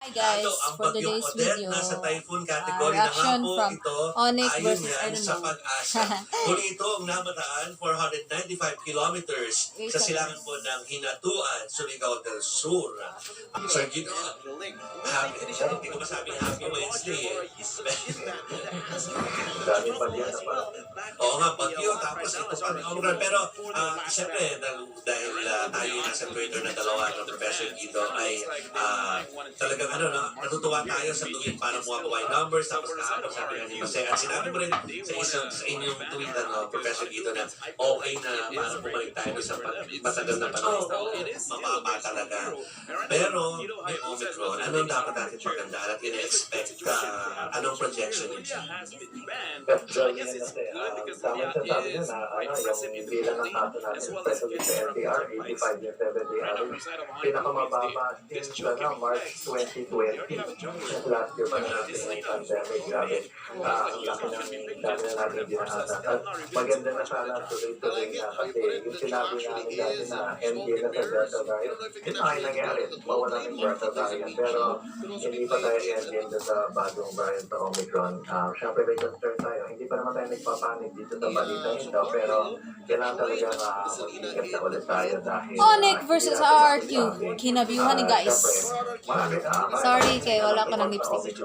Hi guys, ang for bagyong today's Odette, video, nasa typhoon category na nga reaction po from ito, ONIC ayon versus I yan don't sa know. pag-asa. Huli ito ang namataan 495 kilometers sa silangan po ng Hinatuan, Surigao del Sur. Sir Gino, hindi ko masabing happy Wednesday eh. Dami pa diyan na pala. Oo nga, bagyo, tapos ito pa rin Omicron. Pero, siyempre, dahil tayo yung nasa Twitter na dalawa ng Professor Guido, ay talagang natutuwa tayo sa tuwing para makakuha yung numbers, tapos kahapon sabi nga ni Jose, at sinabi mo rin sa inyong tweet, Professor Guido, na okay na para bumalik tayo sa matagal na panahon. Mababa talaga. Pero, may Omicron, anong dapat natin pagandaan at ina-expect anong projection ni G? Actually, yan kasi, tama sa sabi niya na yung bilang ng tato natin, especially sa NTR, 85 yung 7-day average, pinakamababa since March 2020. Last year pa na natin yung pandemic, grabe. Ang laki ng dami na natin dinaanan. At maganda na sana tuloy-tuloy na kasi yung sinabi namin dati na endgame na sa Delta variant, yun ay nangyari, mawala ng Delta variant. Pero hindi pa tayo endgame na sa bagong variant sa Omicron. Siyempre may concern tayo. Hindi pa naman tayo nagpapanik dito sa balita nito, pero kailangan talaga mag-ingat na ulit tayo dahil ONIC versus RRQ. Kinabiuhan ni guys. Sorry kay wala ka ng lipstick.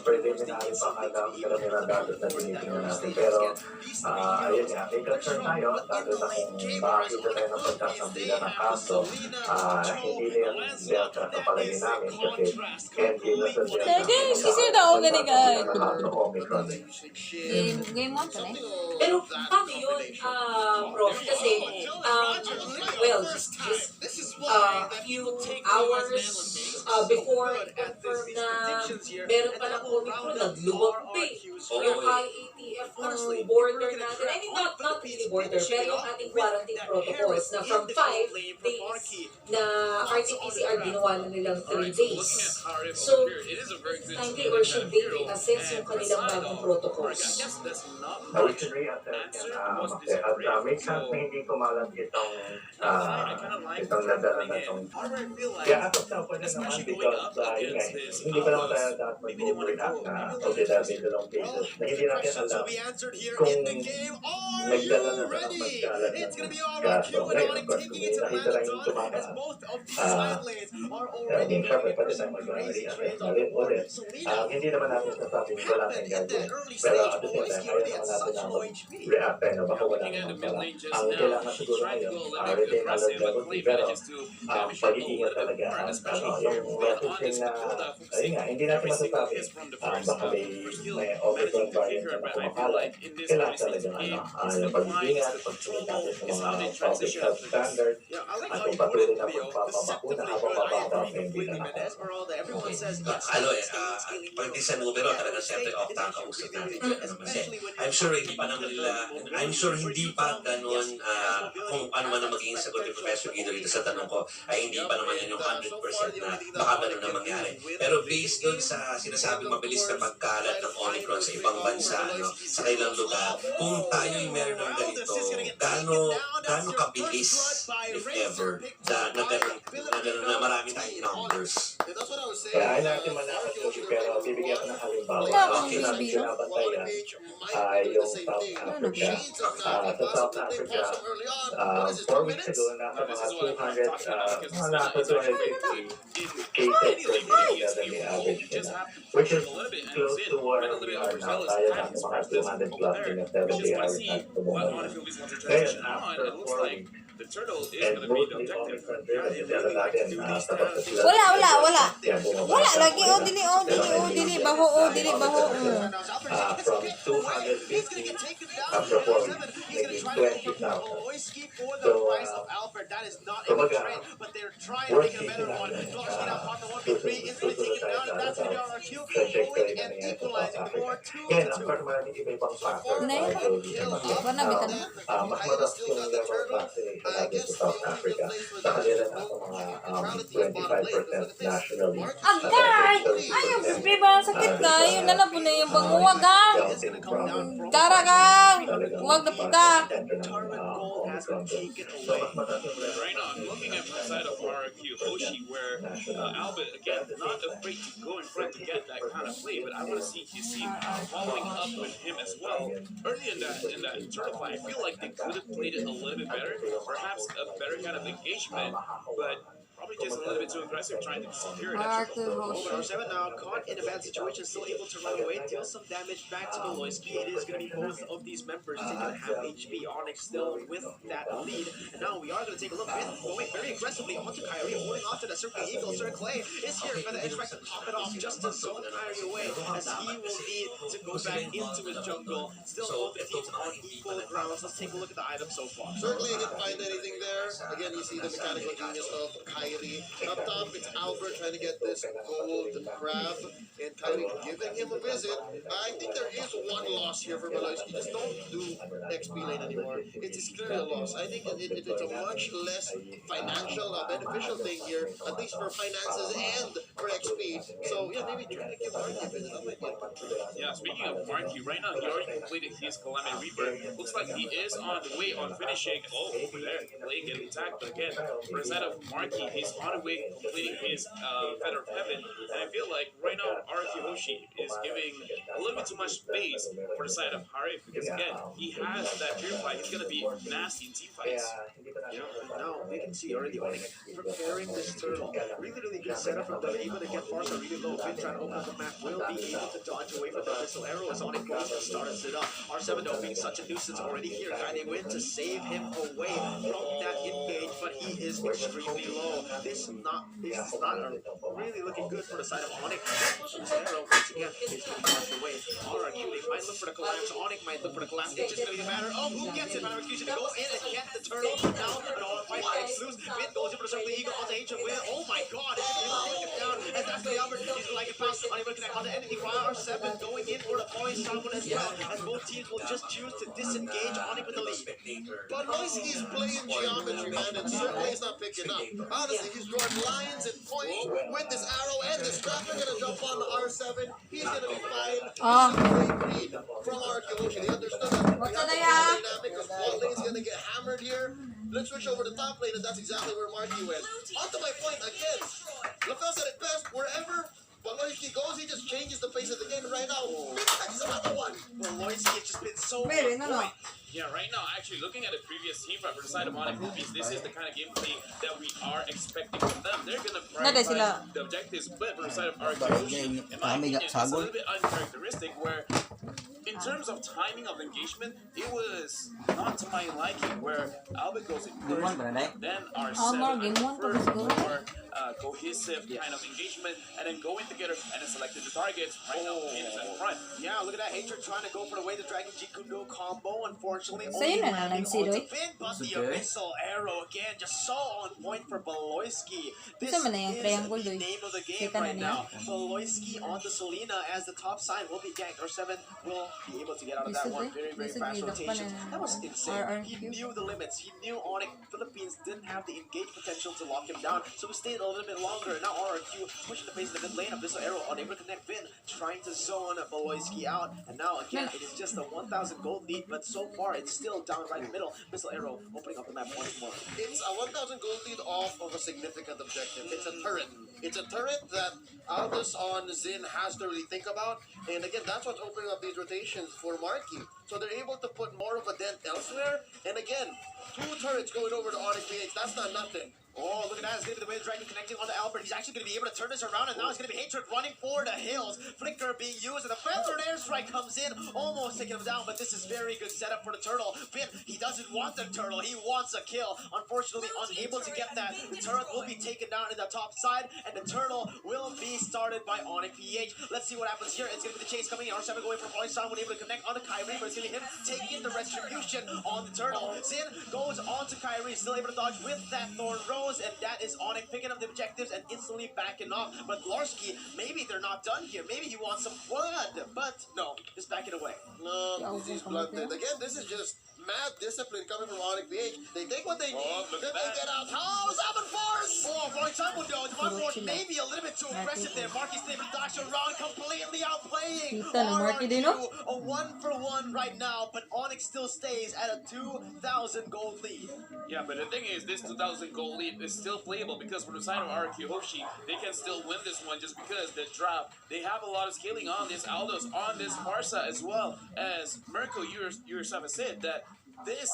Preliminary pa kada karamihan datos na tinitingnan natin. Pero ayun nga, may concern tayo, lalo na kung makakita tayo ng pagkakambila ng kaso, hindi na yung Delta sa palagay namin kasi endgame na sa Delta. Guys, kasi daw ganun guys. Omicron. Game mo pa Pero paano yun, Prof? Kasi, well, just few hours before confirm na meron pa ng Omicron, naglubog pa eh. Yung IATF ng border natin. I mean, not really border, pero yung ating quarantine protocols na from 5 days na RT-PCR ginawa na nilang 3 days. So, time they or should they reassess yung kanilang bagong protocols? We should reassess yan. At may chance na hindi kumalat itong nadala na itong. Kaya atop na po na naman because yun nga, hindi pa naman tayo dapat mag-overreact na okay dahil may dalawang cases na hindi natin alam kung nagdala na ng magkalat ng kaso. Ngayon, of course, kung nakita lang yung tumataas, syempre pati tayo mag-reassess na rin ulit. Hindi naman natin sasabing wala tayong gagawin. Pero at the same time, ayaw naman natin na mag-react tayo na baka wala naman pala. Ang kailangan siguro ngayon, retain alert level 3, pero pag-iingat talaga yung messaging na, ayun nga, hindi natin masasabi. Baka may Omicron variant na kumakalat. Kailangan talaga yung pag-iingat, pag-sunod natin sa mga public health standards, at kung patuloy na magpapabakuna habang mababa ang hindi na Pag-di sa numero, talagang siyempre okta ang kausap natin. Kasi I'm sure hindi pa ganun kung ano man ang magiging sagot ni Professor Guido dito sa tanong ko, ay hindi pa naman yan yung 100% na baka ganun na mangyari. Pero based dun sa sinasabing mabilis na pagkalat ng Omicron sa ibang bansa, sa kailang lugar, kung tayo yung meron ng ganito, gaano kabilis, if ever, na ganun na marami tayong numbers? Kaya ay natin manakot ko, pero bibigyan ko ng halimbawa. Kasi natin sinabantayan ay yung South Africa. Sa South Africa, 4 weeks ago, nasa mga 250 cases per day na the average nila, which is close to where we are now. Tayo na mga 200 plus in the 7-day average at the moment. Ngayon, after 4 weeks, and mostly Omicron driven, hindi alam natin tapos na sila. Wala lagi dili baho. From 250 after 4 weeks, naging 20,000. So, kumaga, worst case natin, susunod tayo sa trajectory na nangyari sa South Africa. Ngayon, of course, maraming iba-ibang factor. Mas mataas yung level of vaccination natin sa South Africa. Sa kanila na sa mga 25% nationally. Agay! Ay, yung pipi ba? Sakit ka. Yun na lang po na yung banguwag ka. Tara ka! Huwag na po ka. has been taken away. Right now, I'm looking at the side of RRQ, HOSHI, where Albert, again, not afraid to go in front to get that kind of play, but I want to see his team following up with him as well. Early in that turtle fight, I feel like they could have played it a little bit better, perhaps a better kind of engagement, but probably just a little bit too aggressive trying to secure that turtle. RRQ, But HOSHI. R7 now caught in a bad situation, still able to run away, deal some damage back to Beloyski. It is going to be both of these members taking a half HP. Onyx still with that lead. And now we are going to take a look. Finn going very aggressively onto Kyrie, holding off to the Circle Eagle. Sir Clay is here for the extract to pop it off just to zone Kyrie away, as he will need to go back into his jungle. Still both teams on equal grounds. Let's take a look at the items so far. Certainly, I didn't find anything there. Again, you see the mechanical genius of Kyrie. Up top, it's Albert trying to get this gold grab, and Kyrie giving him a visit. I think there is one loss here for Beloyski. Just don't do XP lane anymore. It is clearly a loss. I think it's a much less financial, beneficial thing here, at least for finances and for XP. So, yeah, maybe try to give Marky a visit. That might be a good try. Yeah, speaking of Marky, right now he already completed his Calamity Reaper. Looks like he is on the way on finishing. Oh, over there, Blake getting attacked, but again, for the side of Marky, he's on the way completing his Feather of Heaven. And I feel like right now RRQ HOSHI is giving a little bit too much space for the side of Harif, because again, he has that purify. He's going to be nasty in team fights. Yeah, now we can see already ONIC preparing this turtle. Really good setup from them. Able to get Farsa really low. Finn trying to open up the map. Will be able to dodge away from the missile arrow as ONIC goes and starts it up. R7 though being such a nuisance already here. They win to save him away from that engage, but he is extremely low. This is not really looking good for the side of ONIC. This arrow once again is going to dodge away. RRQ, they might look for the collapse. ONIC might look for the collapse. It's just going to be a matter of who gets it. RRQ should go in and get the turtle down, but all fight breaks loose. Finn goes in for the circle eagle onto H of Win. Oh my god, it's going to take him down. As that's the Albert, he's going to like it fast. Unable to connect on the enemy. R7 going in for the points shotgun as well. As both teams will just choose to disengage ONIC with the lead. But Loiski's playing geometry, man, and certainly he's not picking up. Honestly, he's drawing lines and points with this arrow and this trap. They're going to jump on the R7. He's going to be fine. Great read from RRQ. They understood that. What's the the dynamic because bot lane is going to get hammered here. Let's switch over to top lane, and that's exactly where Marky went. On to my point again. LaFell said it best. Wherever Beloyski goes, he just changes the face of the game. Right now, that's another one. Beloyski has just been so Wait, on no. point. Yeah, right now, actually, looking at the previous team fight for the side of ONIC Movies, this is the kind of gameplay that we are expecting from them. They're going to Nade sila. prioritize the objectives, but for the side of RRQ, in my opinion, it's a little bit uncharacteristic where in terms of timing of engagement, it was not to my liking, where Albert goes in first, then R7 game one first, tapos go. more cohesive kind of engagement, and then going together and then selected the targets. Right now, Finn is in front. Yeah, look at that. Hatred trying to go for the way the Dragon G Kundo combo. Unfortunately, Sa'yo only na landing lang si onto Roy. Finn, but the abyssal arrow again, just so on point for Beloyski. This Gusto mo na yung is triangle, the Roy? name of the game Kita na right niya? now. Beloyski onto Selena as the top side will be ganked. R7 will be able to get out of that Lisod, one. eh? Very Lisod, fast may rotations. dakpan That was ng insane. He RRQ. knew the limits. He knew ONIC Philippines didn't have the engage potential to lock him down, so he stayed a little bit longer. Now RRQ pushing the face of the mid lane. Abyssal arrow unable to connect. Finn trying to zone Beloyski out, and now again it is just a 1,000 gold lead, but so far it's still down right in the middle. Abyssal arrow opening up the map once more. It's a 1,000 gold lead off of a significant objective. It's a turret. It's a turret that Aldous on Zin has to really think about. And again, that's what's opening up these rotations for Marky. So they're able to put more of a dent elsewhere. And again, 2 turrets going over to ONIC PH. That's not nothing. Oh, look at that. It's going to be the way the Dragon connecting on the Albert. He's actually going to be able to turn this around, and now it's going to be Hatred running for the hills. Flicker being used, and the Feathered Airstrike comes in, almost taking him down, but this is very good setup for the Turtle. Finn, he doesn't want the Turtle. He wants a kill. Unfortunately, unable to get that. The turret will be taken down in the top side, and the Turtle will be started by ONIC PH. Let's see what happens here. It's going to be the chase coming in. R7 going for Point Sound, able to connect on the Kyrie, but it's going to be him taking the retribution on the Turtle. Zin goes on to Kyrie, still able to dodge with that Thorn Rose, and that is ONIC picking up the objectives and instantly backing off. But Larsky, maybe they're not done here. Maybe he wants some blood, but no, just backing away. No, he's blunted. Again, this is just mad discipline coming from ONIC PH. They take what they need, look then at they that. get out. Oh, 7 force! Oh, Roy Simon though, one more maybe a little bit too aggressive there. here. Marky's able to dash around, completely outplaying Kita na Marky din, no? RRQ. A 1-for-1 right now, but ONIC still stays at a 2,000 gold lead. Yeah, but the thing is, this 2,000 goal lead is still playable because for the side of RRQ Hoshi, they can still win this one just because the drop, they have a lot of scaling on this Aldos, on this Farsa, as well as Mirko, you yourself have said that this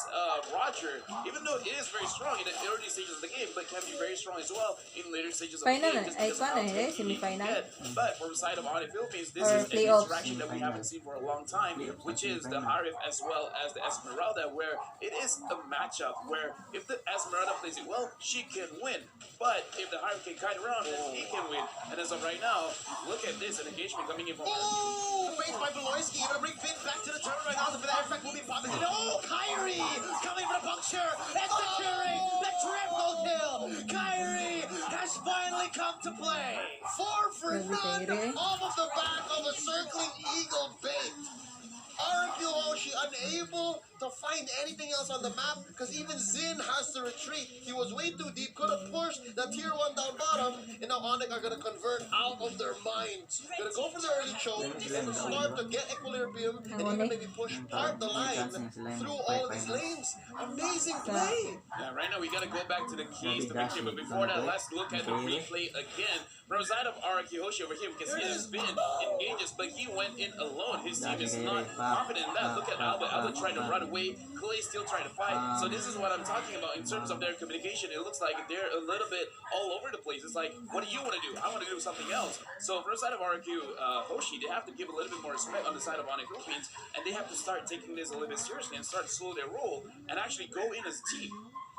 Roger, even though it is very strong in the early stages of the game, but can be very strong as well in later stages of the Final game. na. Just Ay, because of kuan how na, tanky he semi-final. can. But for the side of ONIC Philippines, this Or is an playoffs. interaction that we haven't seen for a long time, which is the Harif as well as the Esmeralda, where it is a matchup where if the Esmeralda plays it well, she can win. But if the Harif can kite around, then he can win. And as of right now, look at this, an engagement coming in from Oh, based by Beloyski, able to bring Finn back to the turn right now, so for the air effect will be popping. Oh, Kyrie coming for the puncture and securing the triple kill. Kyrie has finally come to play. 4 for none Grabe, off of the back of a circling eagle bait. RRQ Hoshi unable to find anything else on the map because even Zin has to retreat. He was way too deep, could have pushed the tier 1 down bottom, and now ONIC are going to convert out of their minds. Going to go for the early choke, and start to get equilibrium, and even maybe push part the line through all of these lanes. Amazing play! Yeah, right now we gotta go back to the keys to victory, but before that, let's look at the replay again. From the side of RRQ Hoshi over here, we can see there's been engages, but he went in alone. His team is not confident in that. Look at Albert. Albert trying to run away. Clay still trying to fight. So this is what I'm talking about in terms of their communication. It looks like they're a little bit all over the place. It's like, what do you want to do? I want to do something else. So from the side of RRQ Hoshi, they have to give a little bit more respect on the side of ONIC Philippines, and they have to start taking this a little bit seriously and start to slow their roll and actually go in as a team.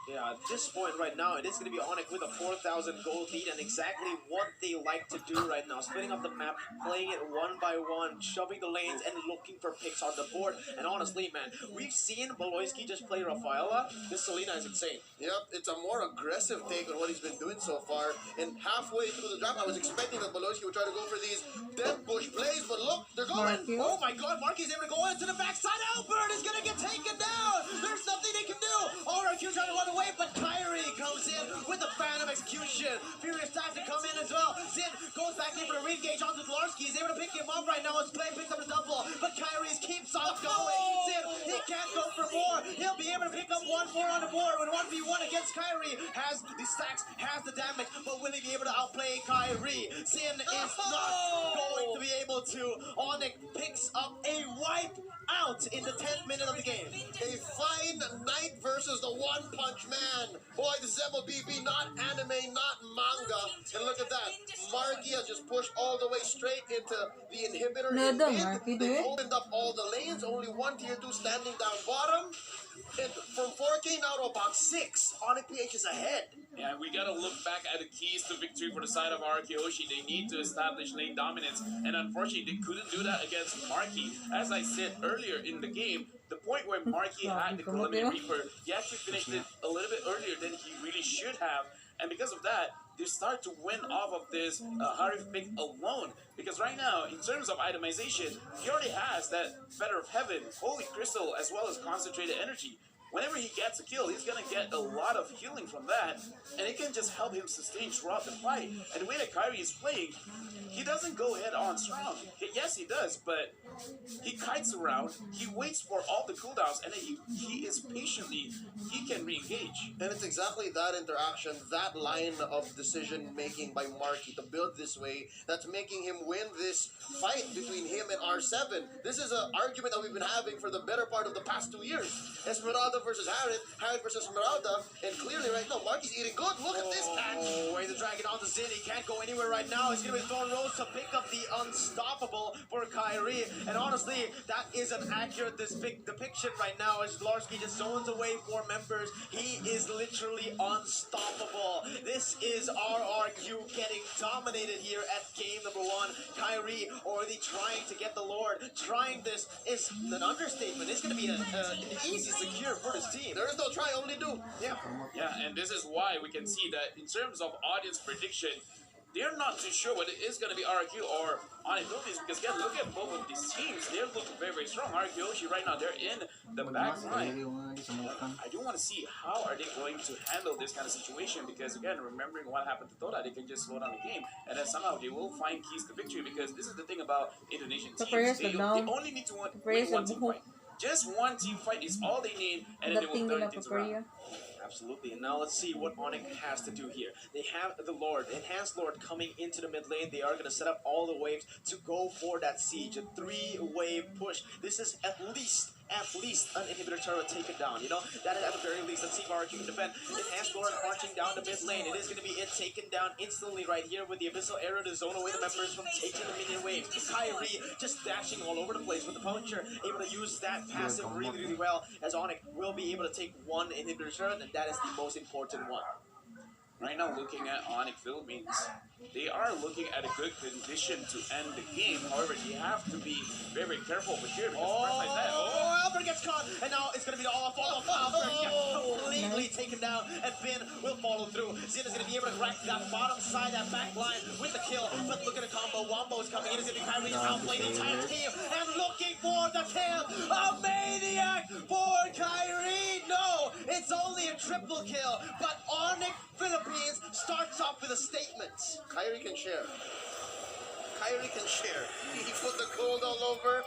Yeah, at this point right now, it is going to be ONIC with a 4,000 gold lead and exactly what they like to do right now. Splitting up the map, playing it one by one, shoving the lanes, and looking for picks on the board. And honestly, man, we've seen Beloyski just play Rafaela. This Selena is insane. Yep, it's a more aggressive take on what he's been doing so far. And halfway through the draft, I was expecting that Beloyski would try to go for these dead bush plays, but look, they're going. Marky. Oh my god, Marky's able to go into the backside. Albert is going to get taken down. There's nothing they can do. RRQ trying to run away, but Kyrie comes in with the Phantom Execution. Furious time to come in as well. Zin goes back in for the re-engage onto Dlarsky. He's able to pick him up right now as Clay picks up the double, but Kyrie keeps on going. Zin, he can't go for more. He'll be able to pick up 1-4 on the board when 1v1 against Kyrie. Has the stacks, has the damage, but will he be able to outplay Kyrie? Zin is not going to be able to. ONIC picks up a wipe out in the 10th minute of the game. A fine Knight versus the One Punch Man. Boy, this is MLBB, not anime, not manga. And look at that. Marky has just pushed all the way straight into the inhibitor in Nada, mid. Marky, They dude. opened up all the lanes. Only one tier 2 standing down bottom. And from 4K now to about 6, ONIC PH is ahead. Yeah, we gotta look back at the keys to victory for the side of RRQ Hoshi. They need to establish lane dominance, and unfortunately, they couldn't do that against Marky. As I said earlier in the game, the point where Marky had the Colombian Reaper, he actually finished it a little bit earlier than he really should have, and because of that, they start to win off of this Harif pick alone. Because right now, in terms of itemization, he already has that Feather of Heaven, Holy Crystal, as well as Concentrated Energy. Whenever he gets a kill, he's gonna get a lot of healing from that, and it can just help him sustain throughout the fight. And the way that Kyrie is playing, he doesn't go head on strong. Yes, he does, but he kites around, he waits for all the cooldowns, and then he is patiently, he can re-engage. And it's exactly that interaction, that line of decision making by Marky to build this way, that's making him win this fight between him and R7. This is an argument that we've been having for the better part of the past 2 years. Esmeralda versus Harith, Harith versus Esmeralda, and clearly right now Marky's eating good. Look at this catch. Oh, way to drag it on to Zin. He can't go anywhere right now. He's going to be throwing rolls to pick up the unstoppable for Kyrie. And honestly, that is an accurate depiction right now as Larsky just zones away 4 members. He is literally unstoppable. This is RRQ getting dominated here at game number 1. Kyrie already trying to get the Lord. Trying this is an understatement. It's going to be an easy secure for this team. There is no try, only do. Yeah. Yeah, and this is why we can see that in terms of audience prediction, they're not too sure whether it's going to be RRQ or ONIC Philippines, because again, look at both of these teams. They look very, very strong. RRQ Hoshi right now, they're in the back line. I do want to see how are they going to handle this kind of situation, because again, remembering what happened to Toda, they can just slow down the game, and then somehow they will find keys to victory, because this is the thing about Indonesian The teams. players They now, only need to win players one of team fight. Just one team fight is all they need, and then they will dating turn nila it into Paparia. round. Absolutely. And now let's see what ONIC has to do here. They have the Lord, Enhanced Lord, coming into the mid lane. They are going to set up all the waves to go for that siege. A 3-wave push. This is at least an inhibitor turret taken down. You know, that is at the very least. Let's see if RRQ can defend. Enhanced Lord marching down the mid lane. It is going to be taken down instantly right here with the Abyssal Arrow to zone away the members from taking the minion waves. Kyrie just dashing all over the place with the Punisher, able to use that passive really, really well, as ONIC will be able to take one inhibitor turret, and that is the most important one. Right now, looking at ONIC Philippines, they are looking at a good condition to end the game. However, they have to be very, very careful over here, because like that. Albert gets caught, and now it's going to be the all-off. Albert gets completely taken down, and Finn will follow through. Zin is going to be able to crack that bottom side, that back line with the kill. But look at the combo. Wombo is coming in. It's going to be Kyrie outplaying the entire team, and looking for the kill. A maniac for Kyrie. No, it's only a triple kill, but ONIC Philippines starts off with a statement. Kyrie can share. Kyrie can share. He put the gold all over.